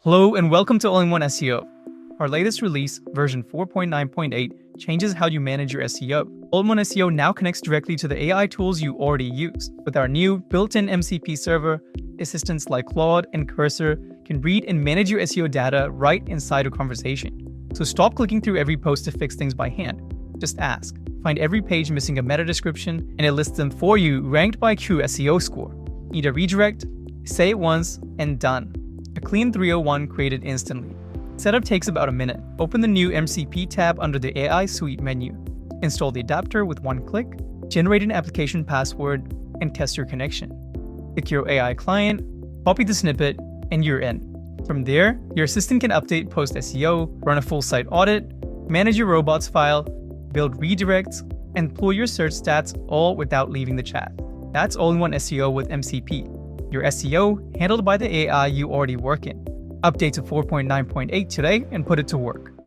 Hello and welcome to All-in-One SEO. Our latest release, version 4.9.8, changes how you manage your SEO. All-in-One SEO now connects directly to the AI tools you already use. With our new built-in MCP server, assistants like Claude and Cursor can read and manage your SEO data right inside a conversation. So stop clicking through every post to fix things by hand. Just ask. Find every page missing a meta description, and it lists them for you ranked by QSEO score. Need a redirect? Say it once, and done. A clean 301 created instantly. Setup takes about a minute. Open the new MCP tab under the AI Suite menu. Install the adapter with one click, generate an application password, and test your connection. Pick your AI client, copy the snippet, and you're in. From there, your assistant can update post SEO, run a full site audit, manage your robots file, build redirects, and pull your search stats all without leaving the chat. That's all-in-one SEO with MCP. Your SEO handled by the AI you already work in. Update to 4.9.8 today and put it to work.